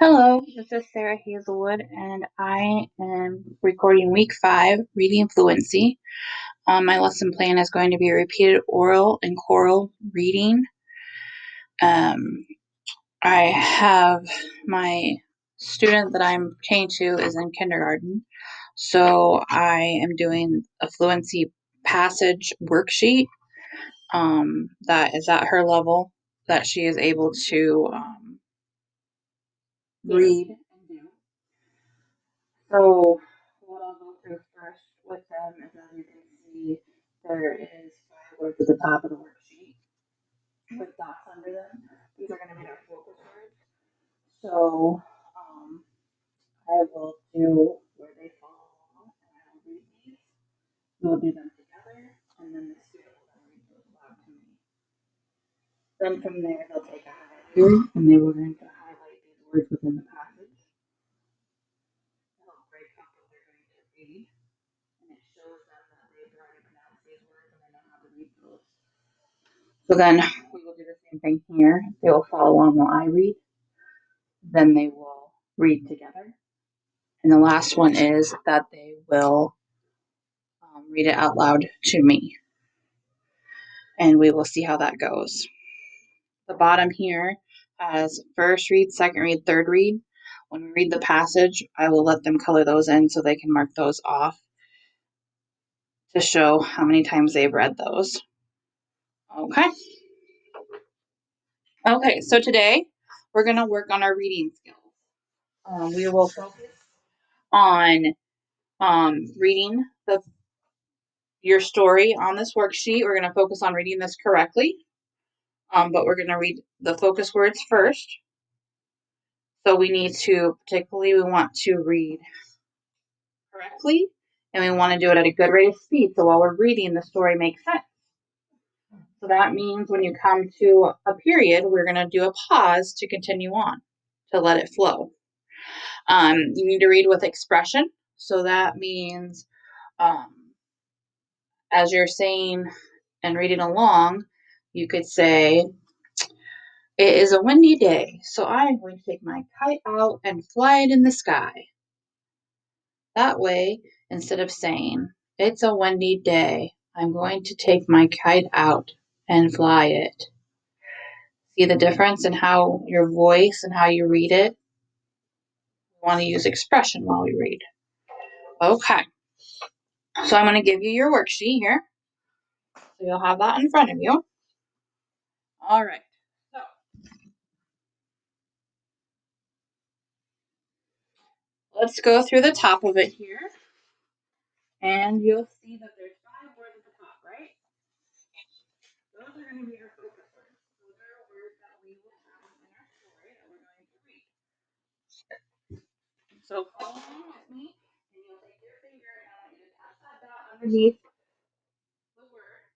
Hello, this is Sarah Hazelwood, and I am recording week 5, reading fluency. My lesson plan is going to be repeated oral and choral reading. Um, I have my student that I'm taking to is in kindergarten, so I am doing a fluency passage worksheet that is at her level that she is able to read and do. So what I'll go through first with them is, as you can see, there is 5 words at the top of the worksheet with dots under them. These are going to be our focus words. So I will do where they fall along, and I will read these. We'll do them together, and then the student will then read those aloud to me. Then from there, they'll take a highlighter, and they will going to highlight these words within the passage. They'll break up what they're going to read, and it shows them that they've already pronounced these words and they know how to read those. So then we will do the same thing here. They will follow along while I read. Then they will read together. And the last one is that they will read it out loud to me. And we will see how that goes. The bottom here has first read, second read, third read. When we read the passage, I will let them color those in so they can mark those off to show how many times they've read those. Okay. Okay, so today we're going to work on our reading skills. We will focus on reading your story on this worksheet. We're going to focus on reading this correctly, but we're going to read the focus words first. So we want to read correctly, and we want to do it at a good rate of speed. So while we're reading, the story makes sense. So that means when you come to a period, we're going to do a pause to continue on, to let it flow. You need to read with expression. So that means as you're saying and reading along, you could say, "It is a windy day, so I'm going to take my kite out and fly it in the sky." That way, instead of saying, "It's a windy day, I'm going to take my kite out and fly it." See the difference in how your voice and how you read it? We want to use expression while we read. Okay. So I'm going to give you your worksheet here. So you'll have that in front of you. All right. So let's go through the top of it here. And you'll see that there's 5 words at the top, right? Those are going to be our focus words. Those are words that we will have in our story that we're going to read. So follow along with me, and you'll take your finger and I want you to tap that dot underneath the word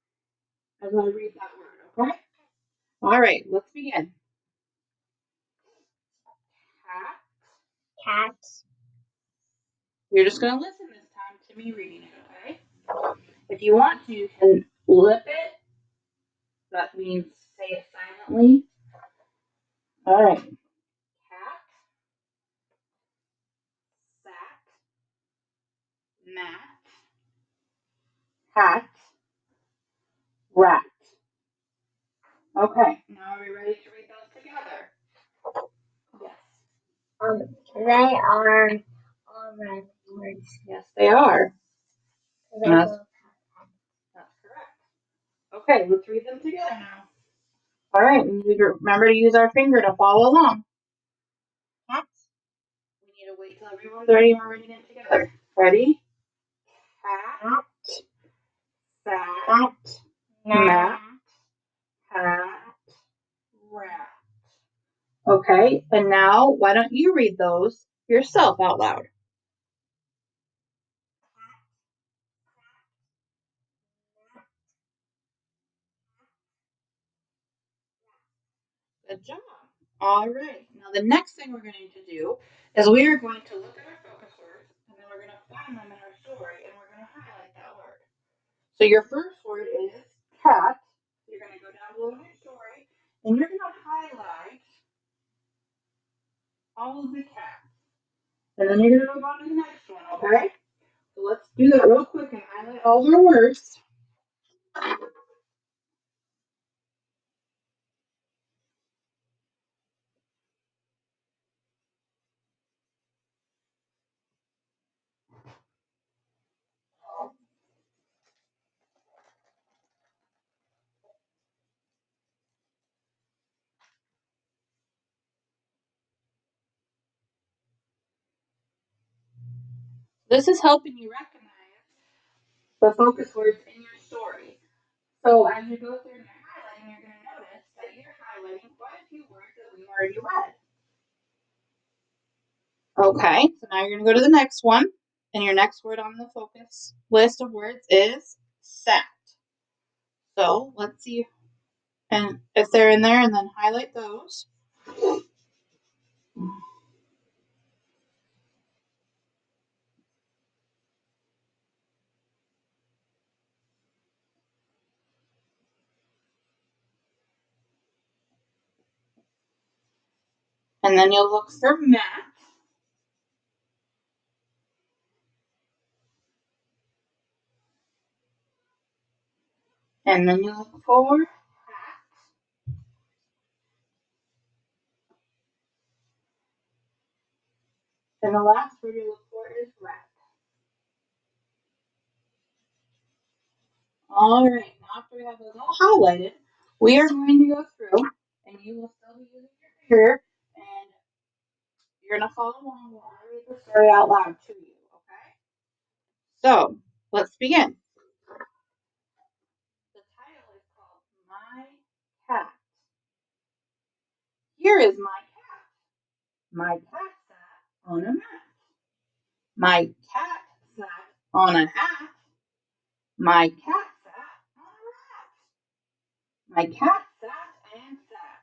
as I read that word, okay? All right, let's begin. Cat. Cat. You're just going to listen this time to me reading it, okay? If you want to, you can lip it. That means say it silently. All right. Cat, sat, mat, hat, rat. Okay, now are we ready to read those together? Yes. They are all red words. Yes, they are. They That's, go that's correct. Okay, let's read them together now. All right, we need to remember to use our finger to follow along. cats. We need to wait till everyone's ready and we're reading it together. Ready? Cat, Cat. sat, mat, Mat. hat, rat. Okay, and now why don't you read those yourself out loud? Good job. All right. Now the next thing we're going to do is we are going to look at our focus words and then we're going to find them in our story and we're going to highlight that word. So your first word is cat. You're going to go down below in your story and you're going to highlight all of the cats. And then you're going to move on to the next one, okay? So let's do that real quick and highlight all our words. This is helping you recognize the focus words in your story. So as you go through and you're highlighting, you're going to notice that you're highlighting quite a few words that we already read. Okay, so now you're going to go to the next one. And your next word on the focus list of words is sat. So let's see and if they're in there and then highlight those. And then you'll look for mat. And then you look for hat. And the last word you look for is rat. All right, now after we have those all highlighted, we are going to go through, and you will still be using your finger, and you're going to follow along while I read the story out loud to you, okay? So, let's begin. The title is called My Cat. Here is my cat. My cat sat on a mat. My cat sat on a hat. My cat sat on a rat. My cat sat and sat.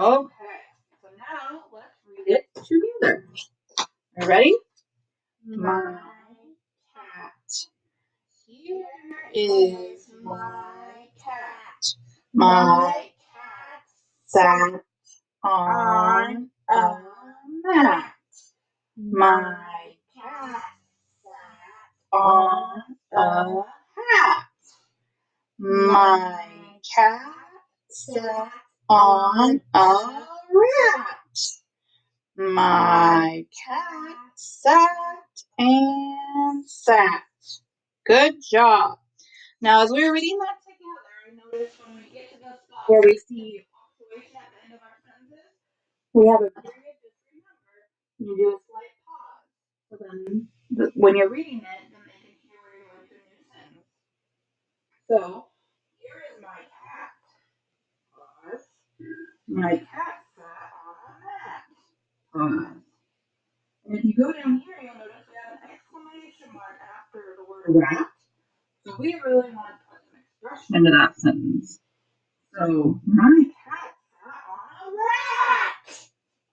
Okay, so now let's read it together. Are you ready? My cat. Here is my cat. My cat sat on a mat. My cat sat on a hat. My cat sat on a rat. My cat sat and sat. Good job. Now, as we were reading that together, I noticed when we get to the spot where we see punctuation at the end of our sentences, we have a period. Just remember, you do a slight pause. So then, when you're reading it, then they can hear where you're going to a new sentence. So, here is my cat. Pause. My cat sat on a mat. Pause. And if you go down here, you'll notice we have an exclamation mark after the word rat. So we really want to put some expression into that sentence. So my cat sat on a rat.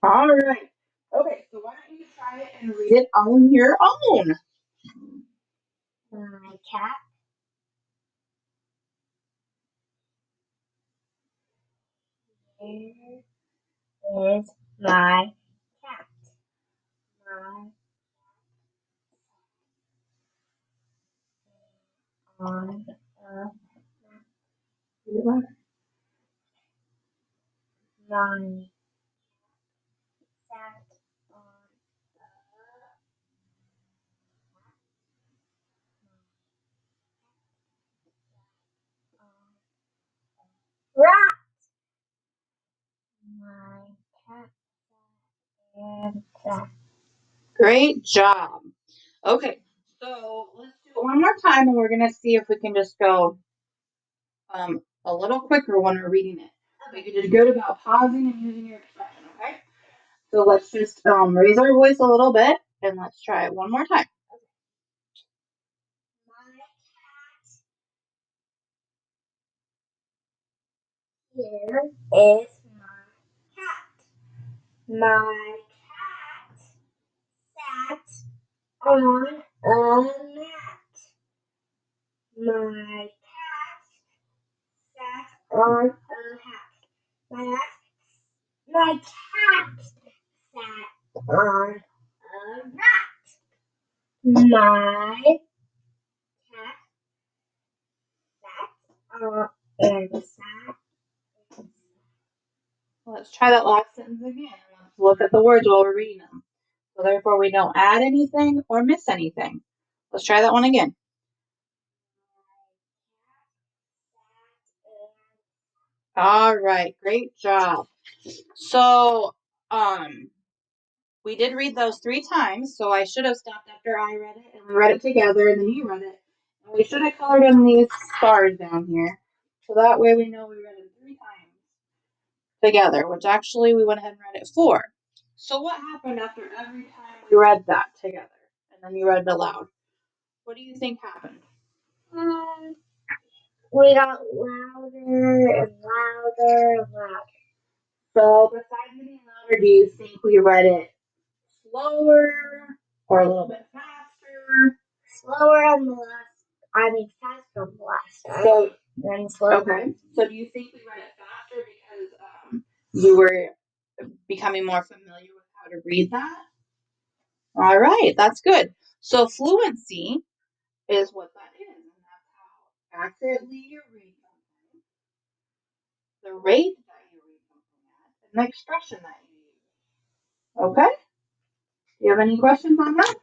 All right. Okay, so why don't you try it and read it on your own? My cat. Here is my cat. My on a Read it louder. my sat on a rat. My cat sat and sat. Great job. Okay, so let's do it one more time, and we're gonna see if we can just go a little quicker when we're reading it. We can just good about pausing and using your expression. Okay. So let's just raise our voice a little bit, and let's try it one more time. My cat. Here is my cat. My cat sat on a mat. My cat sat on a hat. My cat sat on a rat. My cat sat on and sat. Let's try that last sentence again. Let's look at the words while we're reading them. So therefore we don't add anything or miss anything. Let's try that one again. All right, great job. So, we did read those 3 times, so I should have stopped after I read it, and we read it together, and then you read it. And we should have colored in these stars down here, so that way we know we read it 3 times together, which actually we went ahead and read it 4. So what happened after every time we read that together, and then you read it aloud? What do you think happened? We got louder and louder and louder. So besides getting louder, do you think we read it slower or a little bit faster? Slower and faster and faster. So, then slower. okay. So do you think we read it faster because you were becoming more familiar with how to read that? All right, that's good. So fluency is what that is, and that's how accurately you read something, the rate that you read something at, and the expression that you use. Okay? Do you have any questions on that?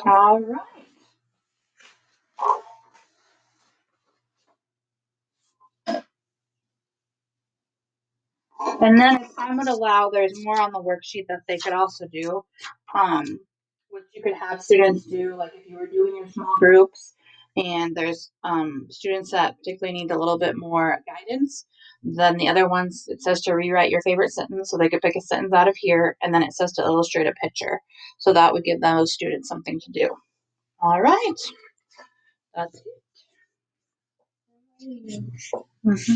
All right. And then if time would allow, there's more on the worksheet that they could also do, which you could have students do, like if you were doing your small groups and there's students that particularly need a little bit more guidance, then the other ones, it says to rewrite your favorite sentence, so they could pick a sentence out of here, and then it says to illustrate a picture. So that would give those students something to do. All right. That's it. Mm-hmm.